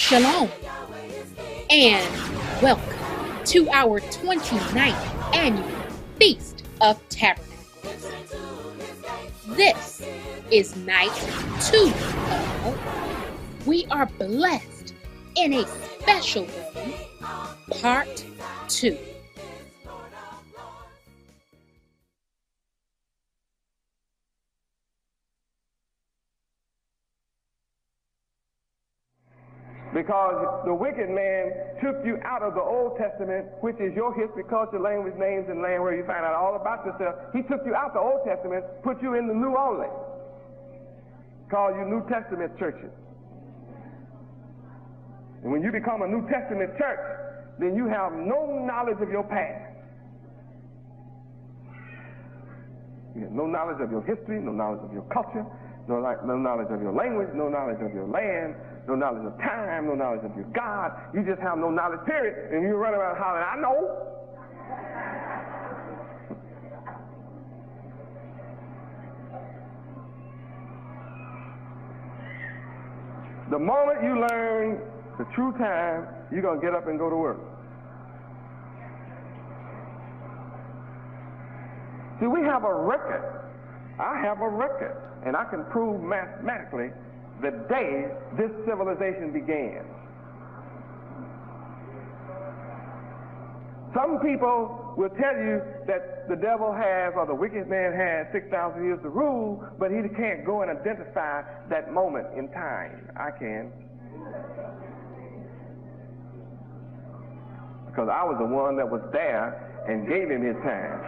Shalom, and welcome to our 29th annual Feast of Tabernacles. This is night 2 of We Are Blessed in a Special Way, Part 2. Because the wicked man took you out of the Old Testament, which is your history, culture, language, names, and land, where you find out all about yourself. He took you out the Old Testament, put you in the New only. Called you New Testament churches. And when you become a New Testament church, then you have no knowledge of your past. You have no knowledge of your history, no knowledge of your culture, no knowledge of your language, no knowledge of your land, no knowledge of time, no knowledge of your God. You just have no knowledge, period. And you run around hollering, I know. The moment you learn the true time, you're going to get up and go to work. See, we have a record. I have a record. And I can prove mathematically the day this civilization began. Some people will tell you that the devil has, or the wicked man has 6,000 years to rule, but he can't go and identify that moment in time. I can. Because I was the one that was there and gave him his time.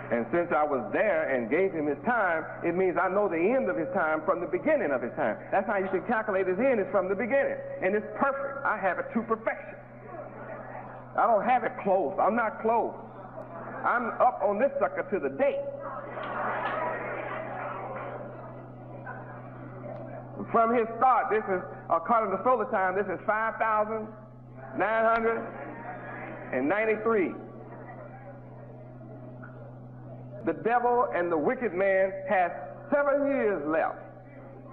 And since I was there and gave him his time, it means I know the end of his time from the beginning of his time. That's how you can calculate his end, is from the beginning. And it's perfect. I have it to perfection. I don't have it close. I'm not close. I'm up on this sucker to the date. From his start, this is, according to solar time, this is 5,993. The devil and the wicked man has 7 years left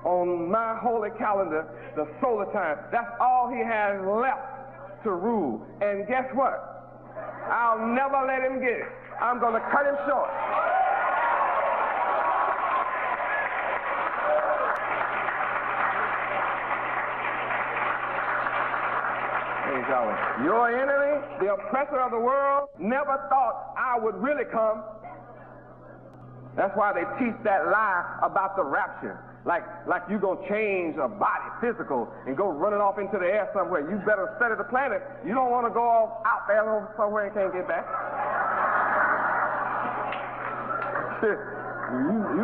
on my holy calendar, the solar time. That's all he has left to rule. And guess what? I'll never let him get it. I'm going to cut him short. Your enemy, the oppressor of the world, never thought I would really come. That's why they teach that lie about the rapture. Like you're going to change a body, physical, and go running off into the air somewhere. You better study the planet. You don't want to go off out there somewhere and can't get back.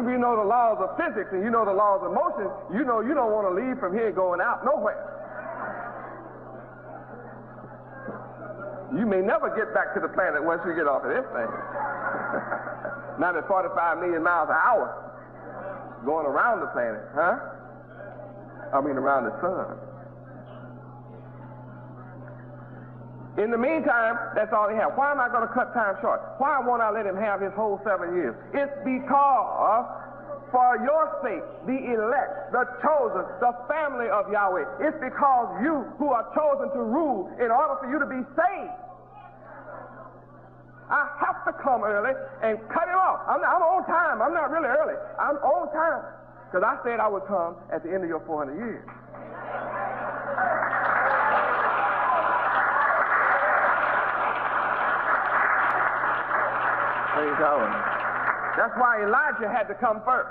you know the laws of physics and you know the laws of motion. You know you don't want to leave from here going out nowhere. You may never get back to the planet once you get off of this thing. Not at 45 million miles an hour going around the planet, huh? I mean around the sun. In the meantime, that's all he has. Why am I going to cut time short? Why won't I let him have his whole 7 years? It's because for your sake, the elect, the chosen, the family of Yahweh, it's because you who are chosen to rule in order for you to be saved. I have to come early and cut him off. I'm on time. I'm not really early. I'm on time. Because I said I would come at the end of your 400 years. Praise God. That's why Elijah had to come first.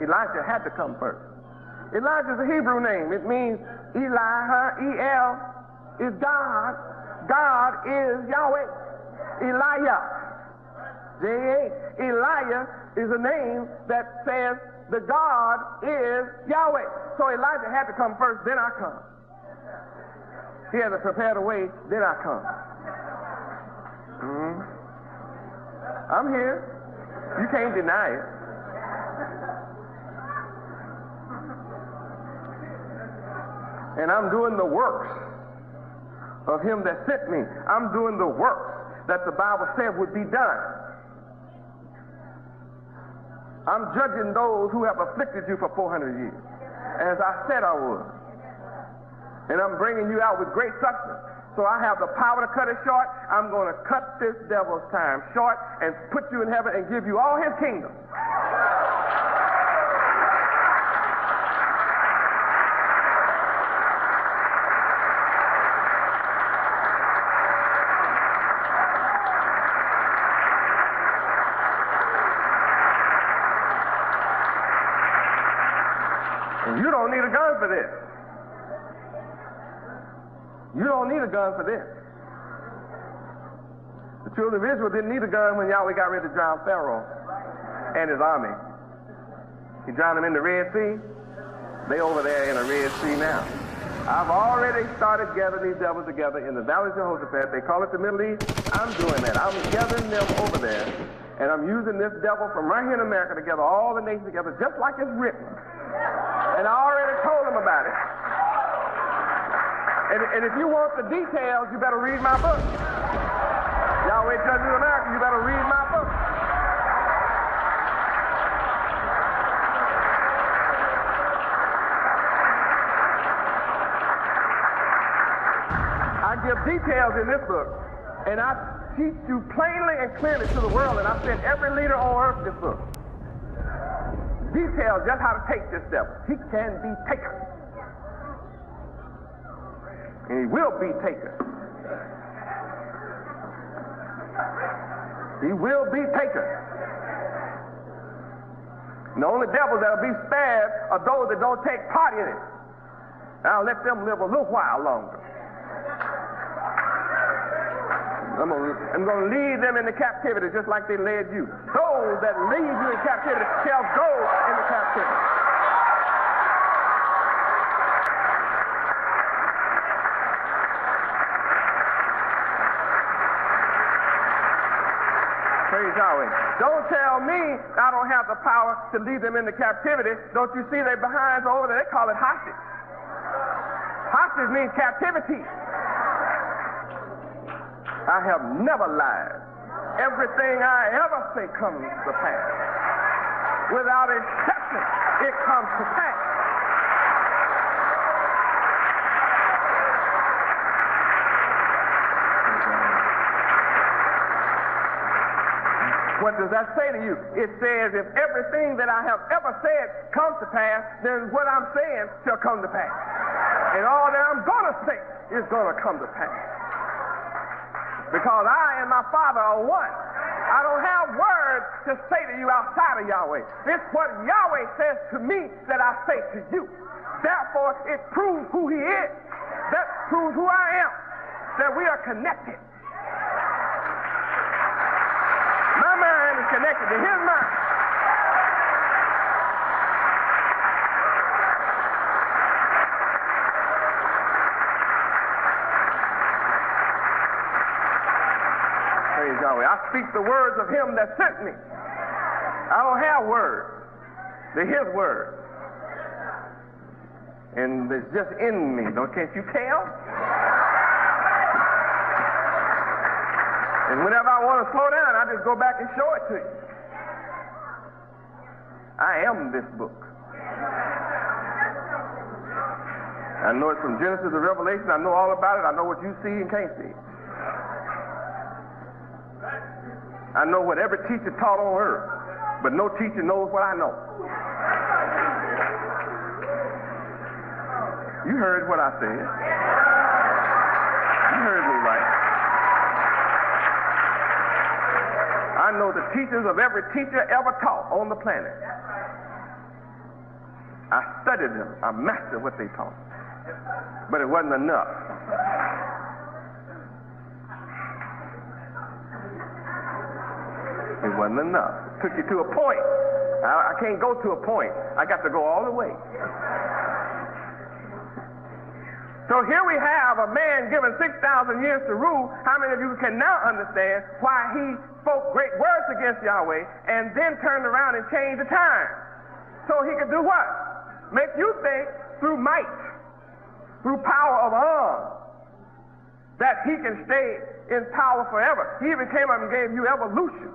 Elijah had to come first. Elijah is a Hebrew name. It means Eli, E-L, is God. God is Yahweh. Elijah. J-A. Elijah is a name that says the God is Yahweh. So Elijah had to come first, then I come. He had to prepare the way, then I come. I'm here. You can't deny it. And I'm doing the works of him that sent me. I'm doing the works that the Bible said would be done. I'm judging those who have afflicted you for 400 years, as I said I would. And I'm bringing you out with great substance. So I have the power to cut it short. I'm going to cut this devil's time short and put you in heaven and give you all his kingdom. You don't need a gun for this. You don't need a gun for this. The children of Israel didn't need a gun when Yahweh got ready to drown Pharaoh and his army. He drowned them in the Red Sea. They over there in the Red Sea now. I've already started gathering these devils together in the valleys of Jehoshaphat. They call it the Middle East. I'm doing that. I'm gathering them over there, and I'm using this devil from right here in America to gather all the nations together, just like it's written. And I already told them about it. And if you want the details, you better read my book. Yahweh Judges of America, you better read my book. I give details in this book, and I teach you plainly and clearly to the world, and I send every leader on earth this book. Details just how to take this devil. He can be taken. And he will be taken. He will be taken. And the only devils that will be spared are those that don't take part in it. I'll let them live a little while longer. I'm going to lead them into captivity just like they led you. Those that lead you in captivity shall go into captivity. Praise Yahweh. Don't tell me I don't have the power to lead them into captivity. Don't you see their behinds over there? They call it hostage. Hostage means captivity. I have never lied. Everything I ever say comes to pass. Without exception, it comes to pass. What does that say to you? It says if everything that I have ever said comes to pass, then what I'm saying shall come to pass. And all that I'm going to say is going to come to pass. Because I and my Father are one. I don't have words to say to you outside of Yahweh. It's what Yahweh says to me that I say to you. Therefore, it proves who He is. That proves who I am. That we are connected. My mind is connected to His mind. Yahweh. I speak the words of Him that sent me. I don't have words. They're His words. And it's just in me. Can't you tell? And whenever I want to slow down, I just go back and show it to you. I am this book. I know it from Genesis to Revelation. I know all about it. I know what you see and can't see. I know what every teacher taught on earth, but no teacher knows what I know. You heard what I said. You heard me right. I know the teachings of every teacher ever taught on the planet. I studied them. I mastered what they taught. But it wasn't enough. It wasn't enough. It took you to a point. I can't go to a point. I got to go all the way. So here we have a man given 6,000 years to rule. How many of you can now understand why he spoke great words against Yahweh and then turned around and changed the time? So he could do what? Make you think through might. through power of arms, that he can stay in power forever. He even came up and gave you evolution.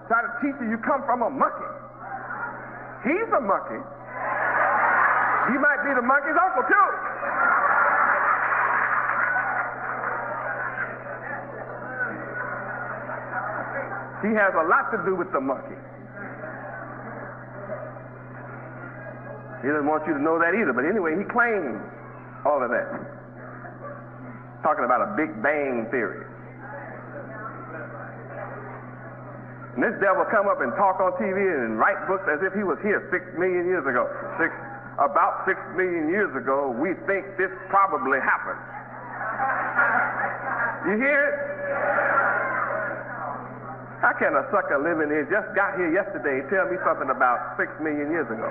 Try to teach you come from a monkey. He's a monkey. He might be the monkey's uncle too. He has a lot to do with the monkey. He doesn't want you to know that either, but anyway, he claims all of that. Talking about a Big Bang theory. And this devil come up and talk on TV and write books as if he was here 6 million years ago. About 6 million years ago, we think this probably happened. You hear it? How can a sucker living here, just got here yesterday, tell me something about 6 million years ago?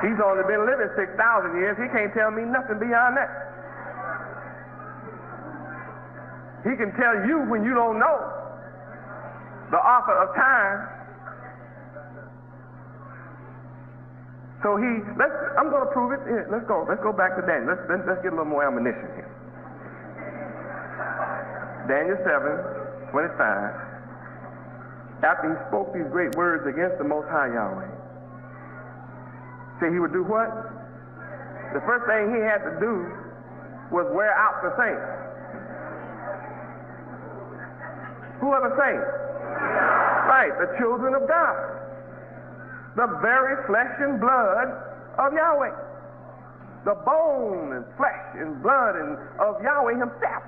He's only been living 6,000 years. He can't tell me nothing beyond that. He can tell you when you don't know. The author of time. So I'm going to prove it. Here, let's go back to Daniel. Let's get a little more ammunition here. Daniel 7:25. After he spoke these great words against the Most High Yahweh, said he would do what? The first thing he had to do was wear out the saints. Who are the saints? Right, the children of God. The very flesh and blood of Yahweh. The bone and flesh and blood of Yahweh himself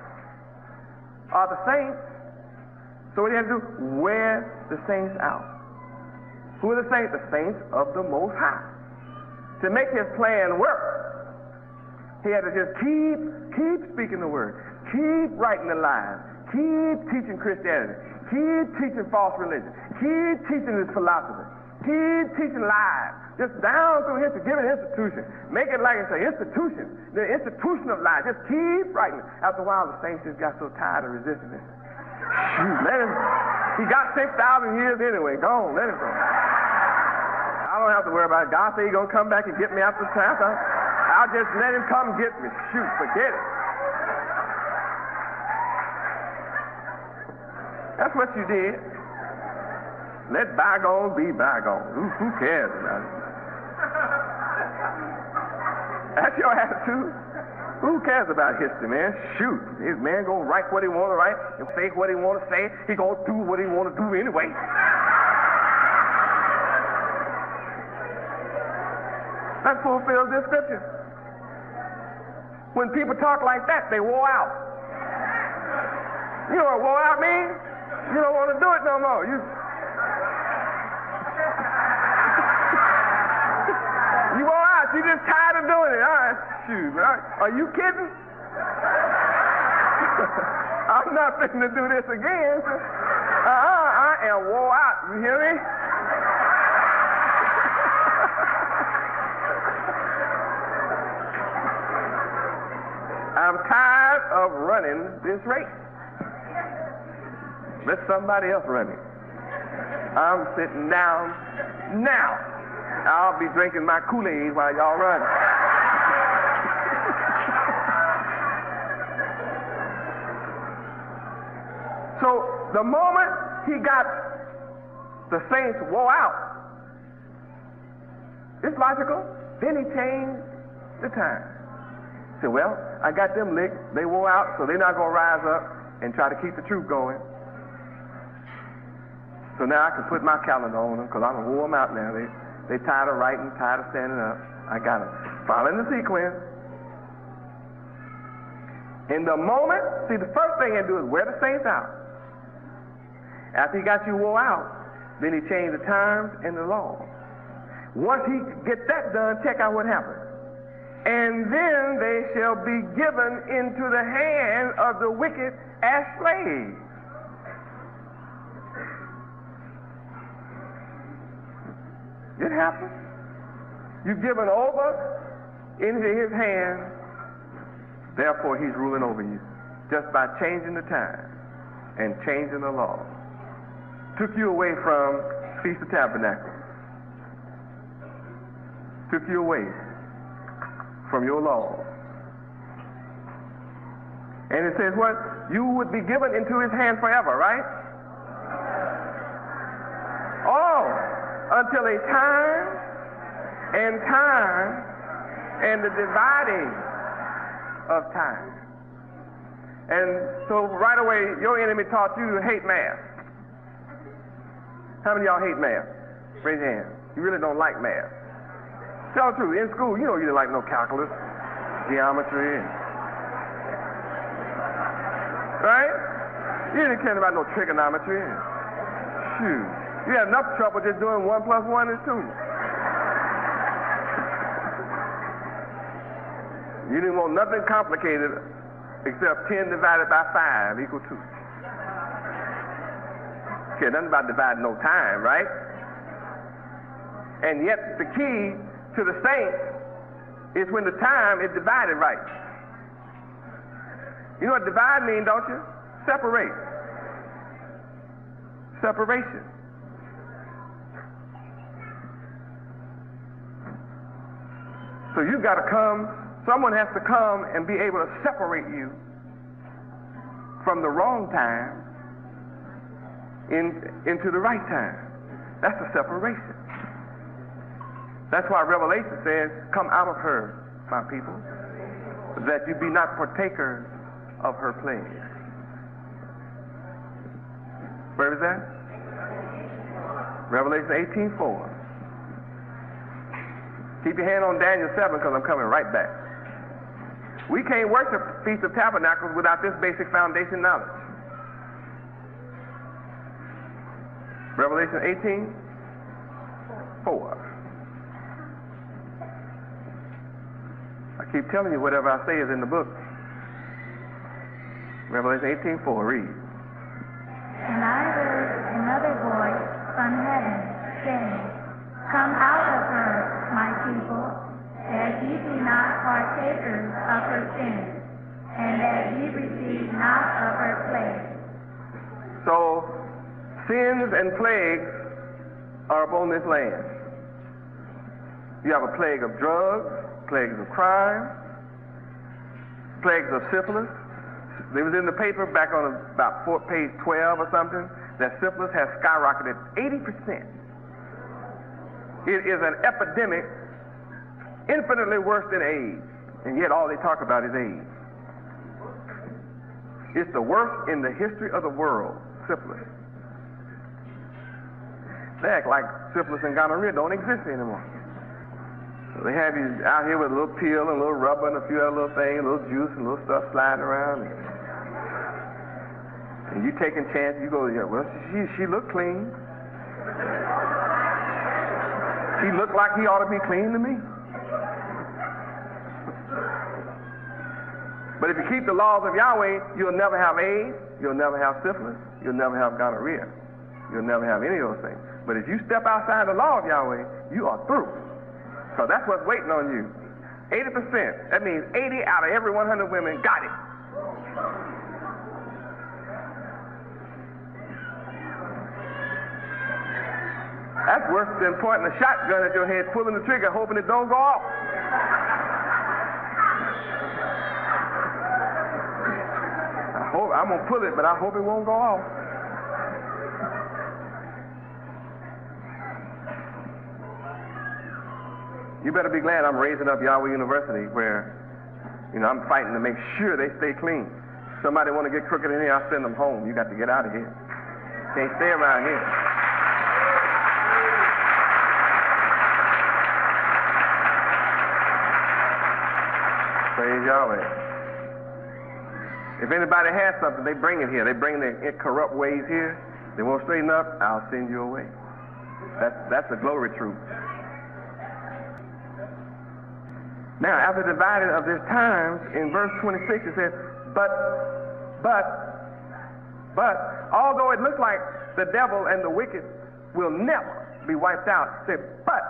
are the saints. So what he had to do? Wear the saints out. Who are the saints? The saints of the Most High. To make his plan work, he had to just keep speaking the word, keep writing the lies, keep teaching Christianity, keep teaching false religion, keep teaching this philosophy, keep teaching lies, just down through history, give it an institution, make it like it's an institution, the institution of lies, just keep writing. After a while, the saints just got so tired of resisting it. Shoot, let him. He got 6,000 years anyway. Go on, let him go. I don't have to worry about it. God said he's going to come back and get me after the time. I'll just let him come get me. Shoot, forget it. That's what you did. Let bygones be bygones. Who cares about it? That's your attitude. Who cares about history, man? Shoot. His man gonna write what he wanna write and say what he wanna say. He gonna do what he wanna do anyway. That fulfills this scripture. When people talk like that, they wore out. You know what wore out means? You don't want to do it no more. You wore out. You just tired of doing it. All right. Shoot. Are you kidding? I'm not fitting to do this again. I am wore out. You hear me? I'm tired of running this race. Let somebody else run it. I'm sitting down now. I'll be drinking my Kool-Aid while y'all run. So the moment he got the saints wore out, it's logical. Then he changed the time. He said, well, I got them licked. They wore out, so they're not going to rise up and try to keep the truth going. So now I can put my calendar on them because I'm going to wore them out now. They tired of writing, tired of standing up. I got them. Following the sequence. In the moment, see, the first thing he had to do is wear the saints out. After he got you wore out, then he changed the times and the laws. Once he gets that done, check out what happens. And then they shall be given into the hand of the wicked as slaves. It happens. You've given over into his hand, therefore he's ruling over you. Just by changing the time and changing the law. Took you away from Feast of Tabernacles. Took you away from your law. And it says what? You would be given into his hand forever, right? Oh, until a time and the dividing of time. And so right away, your enemy taught you to hate math. How many of y'all hate math? Raise your hand. You really don't like math. Tell the truth. In school, you know you didn't like no calculus, geometry, right? You didn't care about no trigonometry. Shoot. You had enough trouble just doing 1 + 1 is 2. You didn't want nothing complicated except 10 divided by 5 equals 2. Okay, nothing about dividing no time, right? And yet the key to the saints is when the time is divided right. You know what divide means, don't you? Separate. Separation. So you've got to come, someone has to come and be able to separate you from the wrong time into the right time. That's the separation. That's why Revelation says, come out of her, my people, that you be not partakers of her plague. Where is that? Revelation 18:4. Keep your hand on Daniel 7 because I'm coming right back. We can't worship Feast of Tabernacles without this basic foundation knowledge. Revelation 18:4. I keep telling you whatever I say is in the book. Revelation 18:4. Read. And I heard another voice from heaven saying, come out of her, my people, that ye be not partakers of her sins, and that ye receive not of her plagues. So, sins and plagues are upon this land. You have a plague of drugs, plagues of crime, plagues of syphilis. It was in the paper back on about page 12 or something that syphilis has skyrocketed 80%. It is an epidemic infinitely worse than AIDS, and yet all they talk about is AIDS. It's the worst in the history of the world, syphilis. They act like syphilis and gonorrhea don't exist anymore. So they have you out here with a little pill and a little rubber and a few other little things, a little juice and a little stuff sliding around. And you taking chances, you go, yeah, well, she looked clean. He looked like he ought to be clean to me. But if you keep the laws of Yahweh, you'll never have AIDS, you'll never have syphilis, you'll never have gonorrhea. You'll never have any of those things. But if you step outside the law of Yahweh, you are through. So that's what's waiting on you. 80%. That means 80 out of every 100 women got it. That's worse than pointing a shotgun at your head, pulling the trigger, hoping it don't go off. I'm going to pull it, but I hope it won't go off. You better be glad I'm raising up Yahweh University where, I'm fighting to make sure they stay clean. Somebody want to get crooked in here, I'll send them home. You got to get out of here. Can't stay around here. Praise Yahweh. If anybody has something, they bring it here. They bring their corrupt ways here. They won't straighten up, I'll send you away. That's the glory truth. Now, after dividing of this times, in verse 26 it says, but, although it looks like the devil and the wicked will never be wiped out, it says, but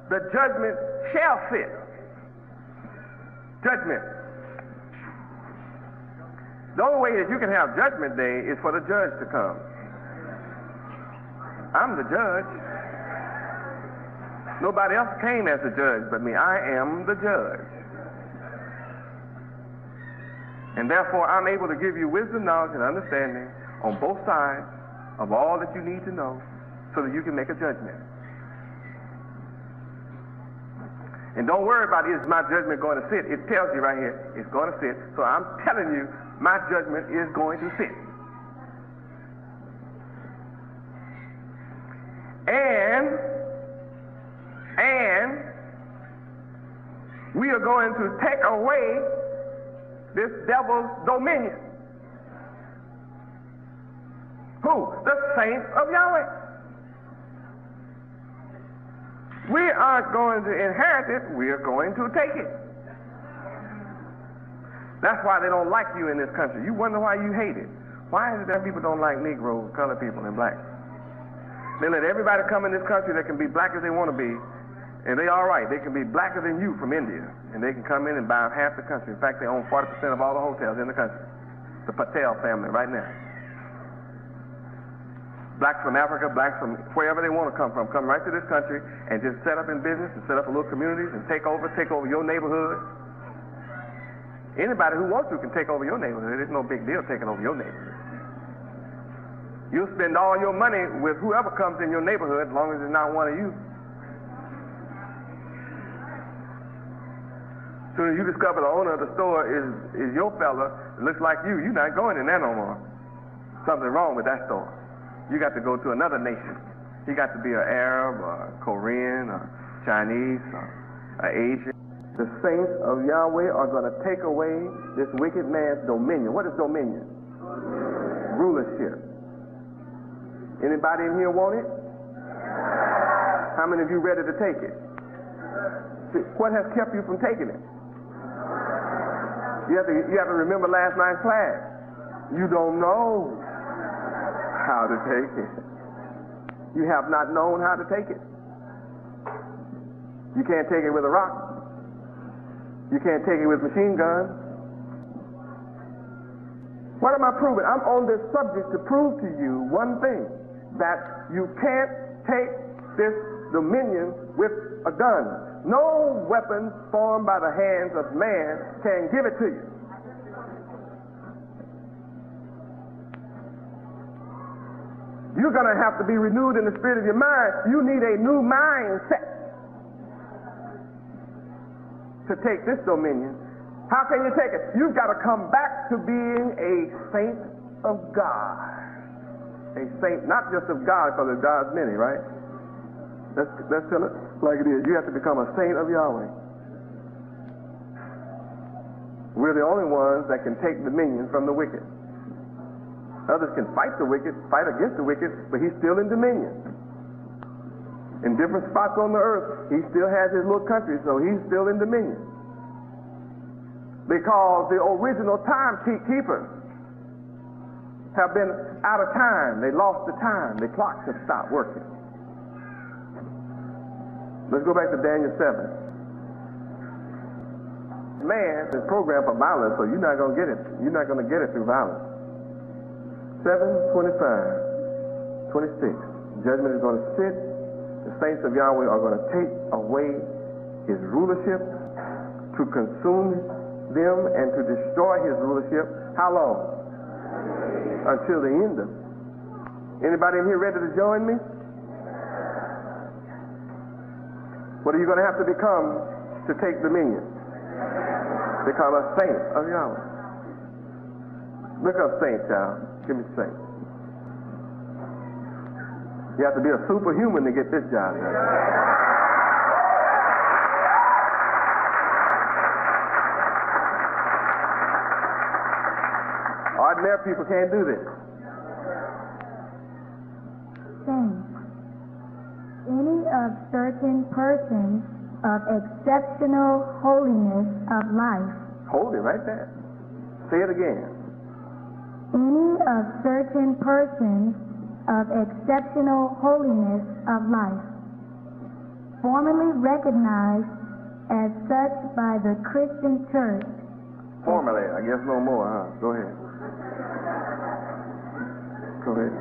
the judgment shall sit. Judgment. The only way that you can have judgment day is for the judge to come. I'm the judge. Nobody else came as the judge but me. I am the judge. And therefore, I'm able to give you wisdom, knowledge, and understanding on both sides of all that you need to know so that you can make a judgment. And don't worry about, is my judgment going to sit? It tells you right here, it's going to sit. So I'm telling you, my judgment is going to sit. And we are going to take away this devil's dominion. Who? The saints of Yahweh. We aren't going to inherit it, we are going to take it. That's why they don't like you in this country. You wonder why you hate it. Why is it that people don't like Negroes, colored people, and blacks? They let everybody come in this country that can be black as they want to be, and they all right. They can be blacker than you from India, and they can come in and buy half the country. In fact, they own 40% of all the hotels in the country. The Patel family right now. Blacks from Africa, blacks from wherever they want to come right to this country and just set up in business and set up in little communities and take over your neighborhood. Anybody who wants to can take over your neighborhood. It's no big deal taking over your neighborhood. You'll spend all your money with whoever comes in your neighborhood as long as it's not one of you. As soon as you discover the owner of the store is your fella, it looks like you're not going in there no more. Something's wrong with that store. You got to go to another nation. You got to be an Arab or Korean or Chinese or Asian. The saints of Yahweh are going to take away this wicked man's dominion. What is dominion? Rulership. Anybody in here want it? How many of you ready to take it? See, what has kept you from taking it? You have to remember last night's class. You don't know how to take it. You have not known how to take it. You can't take it with a rock. You can't take it with machine guns. What am I proving? I'm on this subject to prove to you one thing, that you can't take this dominion with a gun. No weapon formed by the hands of man can give it to you. You're going to have to be renewed in the spirit of your mind. You need a new mindset to take this dominion. How can you take it? You've got to come back to being a saint of God. A saint, not just of God, because of God's many, right? Let's tell it like it is. You have to become a saint of Yahweh. We're the only ones that can take dominion from the wicked. Others can fight the wicked, fight against the wicked, but he's still in dominion. In different spots on the earth, he still has his little country, so he's still in dominion. Because the original timekeepers have been out of time. They lost the time. The clocks have stopped working. Let's go back to Daniel 7. Man is programmed for violence, so you're not going to get it. You're not going to get it through violence. 7:25, 26. Judgment is going to sit. The saints of Yahweh are going to take away his rulership, to consume them and to destroy his rulership. How long? Until the end of it. Anybody in here ready to join me? What are you going to have to become to take dominion? Become a saint of Yahweh. Look up saint, child. Give me saint. You have to be a superhuman to get this job done. Ordinary people can't do this. Saints. Any of certain persons of exceptional holiness of life. Hold it right there. Say it again. Any of certain persons of exceptional holiness of life, formerly recognized as such by the Christian church. Formerly, I guess no more, huh? Go ahead. Go ahead.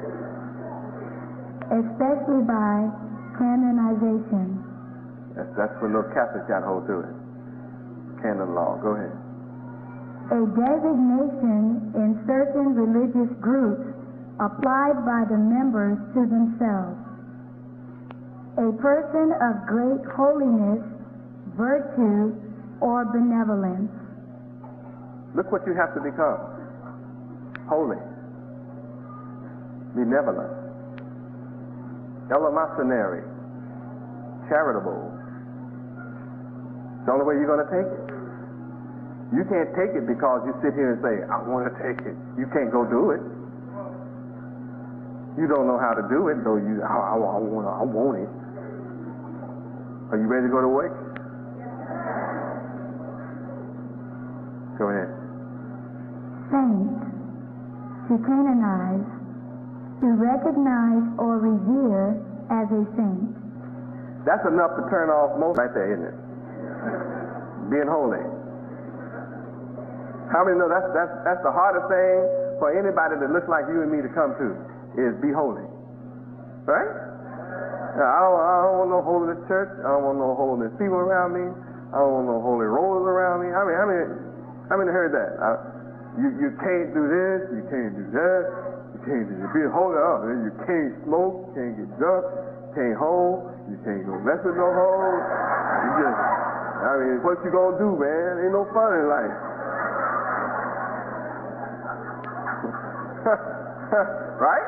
Especially by canonization. That's when those Catholics got hold to it. Canon law. Go ahead. a designation in certain religious groups applied by the members to themselves. A person of great holiness, virtue, or benevolence. Look what you have to become. Holy. Benevolent. Eleemosynary. Charitable. It's the only way you're going to take it. You can't take it because you sit here and say, I want to take it. You can't go do it. You don't know how to do it, though I want it. Are you ready to go to work? Go ahead. Saint, to canonize, to recognize or revere as a saint. That's enough to turn off most right there, isn't it? Being holy. How many know that's the hardest thing for anybody that looks like you and me to come to is be holy. Right? I don't want no holiness church. I don't want no holiness people around me. I don't want no holy rollers around me. How many heard that? You can't do this. You can't do that. You can't do this. Be holy. Oh, you can't smoke. Can't get drunk. Can't hold. You can't go mess with no hoes. You just, what you gonna do, man? Ain't no fun in life. Right?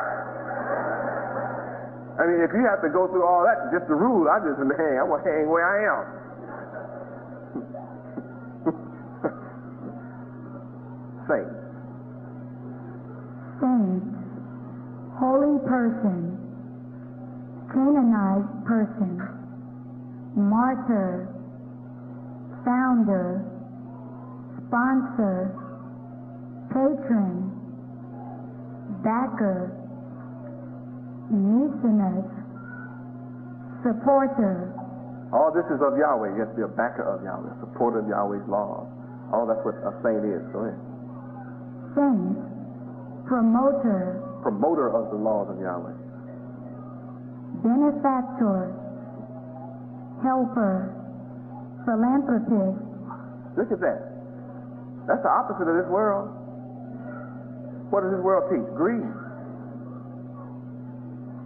If you have to go through all that just to rule, I'm gonna hang where I am. Saint. Saint, holy person, canonized person, martyr, founder, sponsor, patron, backer, mecenus, supporter. All this is of Yahweh. You have to be a backer of Yahweh, a supporter of Yahweh's laws. All that's what a saint is. Go ahead. Saint, promoter. Promoter of the laws of Yahweh. Benefactor, helper, philanthropist. Look at that. That's the opposite of this world. What does this world teach? Greed.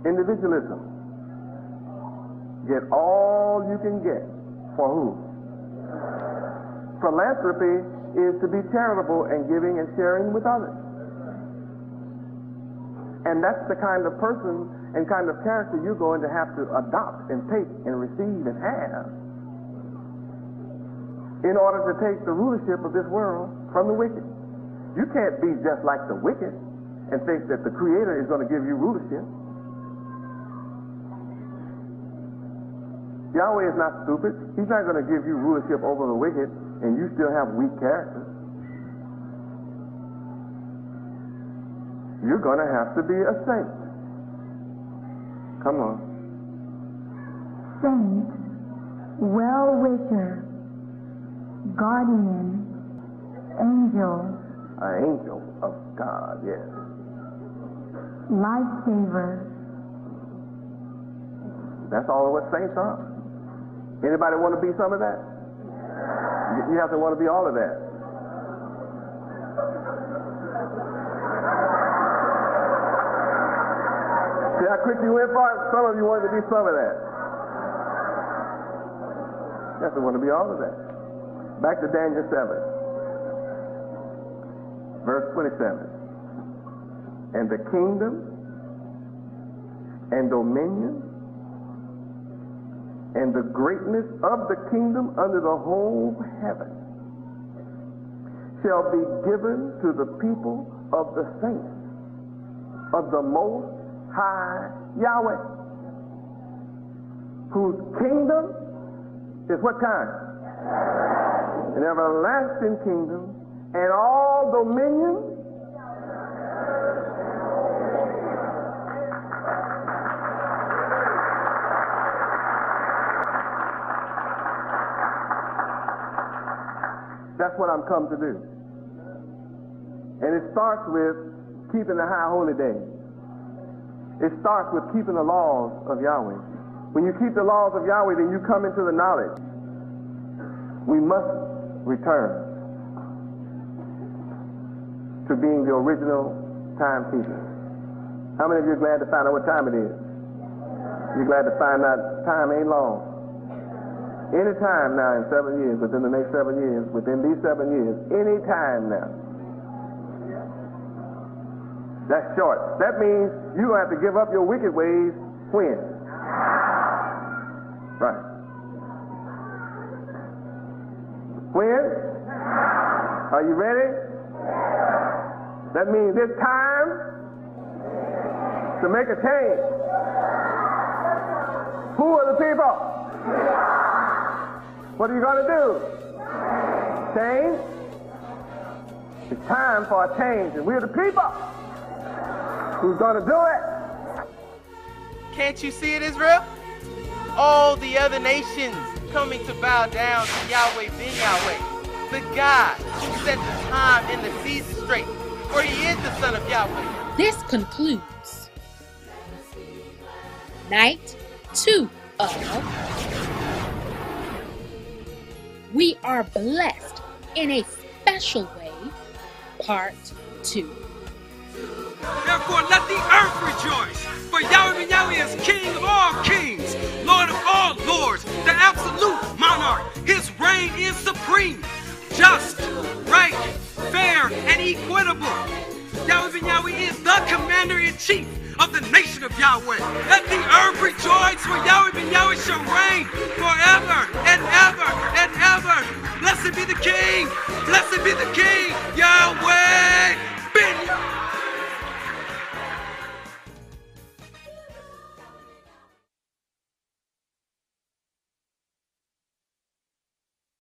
Individualism. Get all you can get. For who? Philanthropy is to be charitable and giving and sharing with others. And that's the kind of person and kind of character you're going to have to adopt and take and receive and have in order to take the rulership of this world from the wicked. You can't be just like the wicked and think that the Creator is going to give you rulership. Yahweh is not stupid. He's not going to give you rulership over the wicked and you still have weak character. You're going to have to be a saint. Come on. Saint, well-wisher, guardian, angel. An angel of God, yes. Lifesaver. That's all of what saints are. Anybody want to be some of that? You have to want to be all of that. See how quick you went for it? Some of you wanted to be some of that. You have to want to be all of that. Back to Daniel 7, verse 27. And the kingdom and dominion and the greatness of the kingdom under the whole heaven shall be given to the people of the saints of the Most High Yahweh, whose kingdom is what kind? An everlasting kingdom, and all dominion That's what I'm come to do. And it starts with keeping the high holy day. It starts with keeping the laws of Yahweh. When you keep the laws of Yahweh, then you come into the knowledge. We must return. to being the original timekeeper. How many of you are glad to find out what time it is? You're glad to find out time ain't long. Any time now in 7 years, within the next 7 years, within these 7 years, any time now. That's short. That means you have to give up your wicked ways when? Right. When? Are you ready? That means it's time to make a change. Who are the people? What are you going to do? Change? It's time for a change, and we're the people who's going to do it. Can't you see it, Israel? All the other nations coming to bow down to Yahweh ben Yahweh, the God who set the time and the seasons straight, for he is the Son of Yahweh. This concludes night 2 of We Are Blessed in a Special Way, Part 2. Therefore let the earth rejoice, for Yahweh ben Yahweh is King of all kings, Lord of all lords, the absolute monarch. His reign is supreme, just, right, fair, and equitable. Yahweh ben Yahweh is the commander-in-chief of the nation of Yahweh. Let the earth rejoice, for Yahweh ben Yahweh shall reign forever and ever and ever. Blessed be the King, blessed be the King, Yahweh ben Yahweh.